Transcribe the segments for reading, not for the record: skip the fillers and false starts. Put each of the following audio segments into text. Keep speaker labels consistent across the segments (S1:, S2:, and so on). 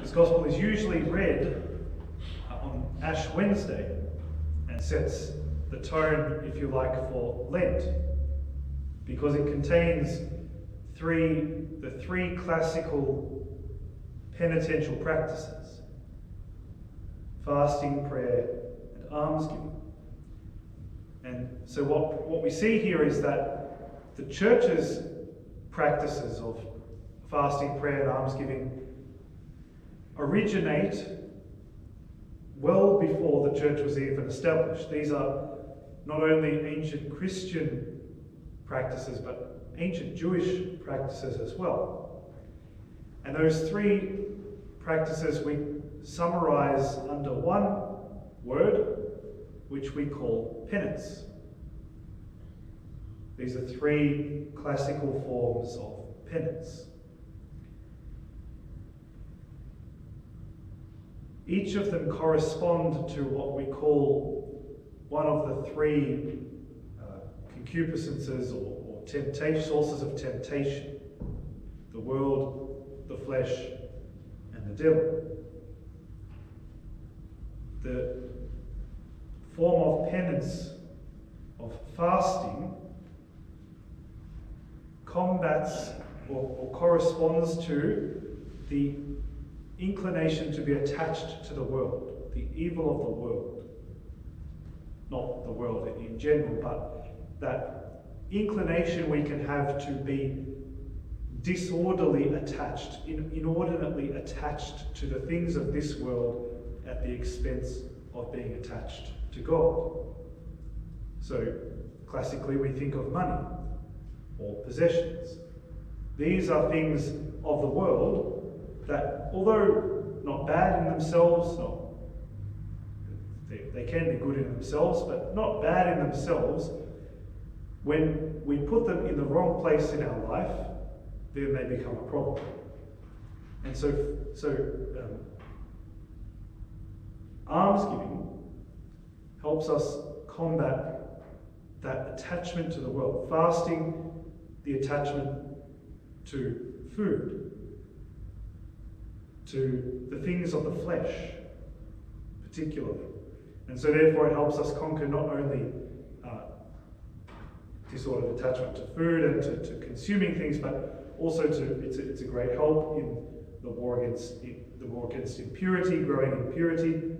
S1: This Gospel is usually read on Ash Wednesday and sets the tone, if you like, for Lent, because it contains the three classical penitential practices: fasting, prayer, and almsgiving. And so what we see here is that the Church's practices of fasting, prayer, and almsgiving originate well before the Church was even established. These are not only ancient Christian practices, but ancient Jewish practices as well. And those three practices we summarize under one word, which we call penance. These are three classical forms of penance. Each of them correspond to what we call one of the three concupiscences or temptation, sources of temptation: the world, the flesh, and the devil. The form of penance, of fasting, combats or corresponds to the inclination to be attached to the world, the evil of the world. Not the world in general, but that inclination we can have to be disorderly attached, inordinately attached to the things of this world at the expense of being attached to God. So classically we think of money or possessions. These are things of the world that, although not bad in themselves, they can be good in themselves, but not bad in themselves, when we put them in the wrong place in our life, then they become a problem. And so almsgiving helps us combat that attachment to the world. Fasting, the attachment to food, to the things of the flesh, particularly. And so therefore it helps us conquer not only disordered attachment to food and to consuming things, but also it's a great help in the war against impurity, growing in purity.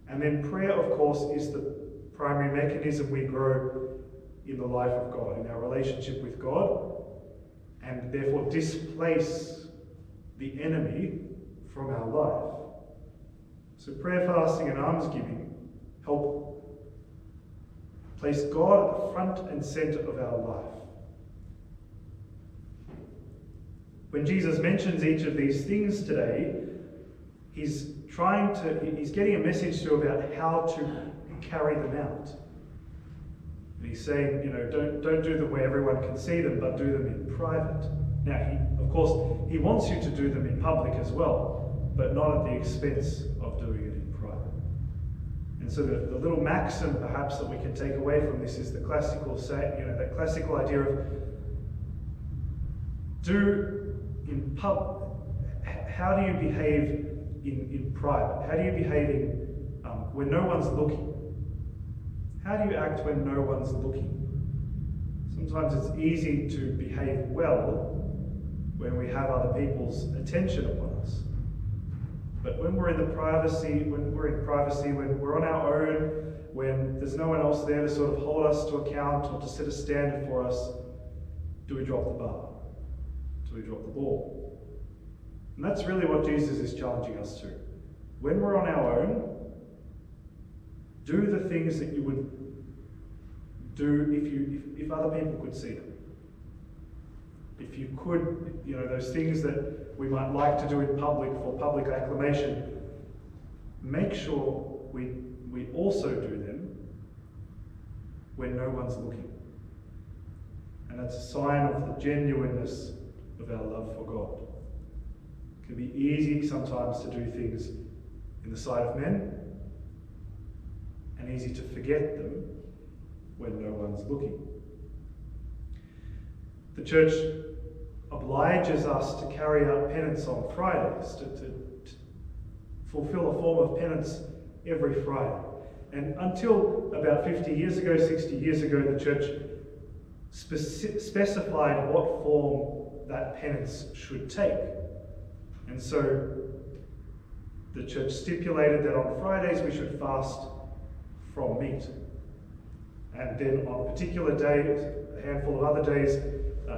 S1: And then prayer, of course, is the primary mechanism we grow in the life of God, in our relationship with God, and therefore displace the enemy from our life. So prayer, fasting, and almsgiving help place God at the front and center of our life. When Jesus mentions each of these things today, he's getting a message to about how to carry them out. And he's saying, don't do them where everyone can see them, but do them in private. Now, he wants you to do them in public as well, but not at the expense of doing it in private. And so the little maxim, perhaps, that we can take away from this is the classical that classical idea of how do you behave in private? How do you behave when no one's looking? How do you act when no one's looking? Sometimes it's easy to behave well when we have other people's attention upon us. But when we're in privacy, when we're on our own, when there's no one else there to sort of hold us to account or to set a standard for us, do we drop the bar? Do we drop the ball? And that's really what Jesus is challenging us to. When we're on our own, do the things that you would do if other people could see them. If you could, those things that we might like to do in public for public acclamation, make sure we also do them when no one's looking. And that's a sign of the genuineness of our love for God. It can be easy sometimes to do things in the sight of men, and easy to forget them when no one's looking. The Church obliges us to carry out penance on Fridays, to fulfill a form of penance every Friday. And until about 50 years ago, 60 years ago, the Church specified what form that penance should take. And so the Church stipulated that on Fridays we should fast from meat. And then on particular days, a handful of other days,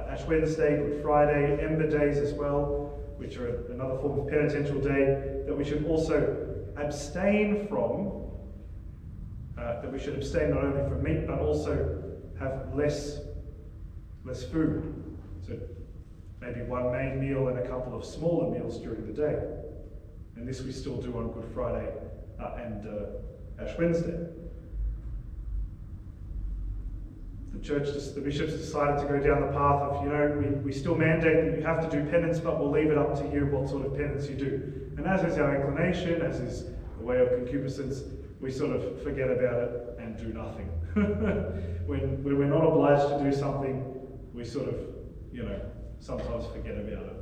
S1: Ash Wednesday, Good Friday, Ember Days as well, which are another form of penitential day, that we should also abstain from, that we should abstain not only from meat, but also have less food. So maybe one main meal and a couple of smaller meals during the day. And this we still do on Good Friday and Ash Wednesday. The bishops decided to go down the path of, we still mandate that you have to do penance, but we'll leave it up to you what sort of penance you do. And as is our inclination, as is the way of concupiscence, we sort of forget about it and do nothing. When we're not obliged to do something, we sort of, sometimes forget about it.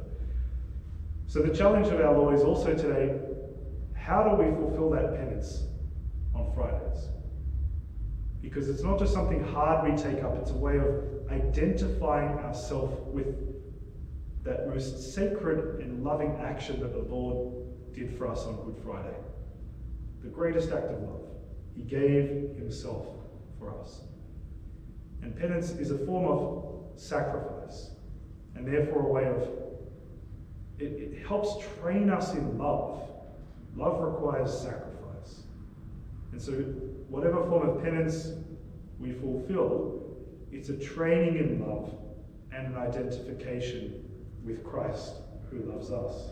S1: So the challenge of our Lord is also today, how do we fulfill that penance on Fridays? Because it's not just something hard we take up, it's a way of identifying ourselves with that most sacred and loving action that the Lord did for us on Good Friday. The greatest act of love. He gave himself for us. And penance is a form of sacrifice, and therefore a way of, it helps train us in love. Love requires sacrifice. And so whatever form of penance we fulfill, it's a training in love and an identification with Christ who loves us.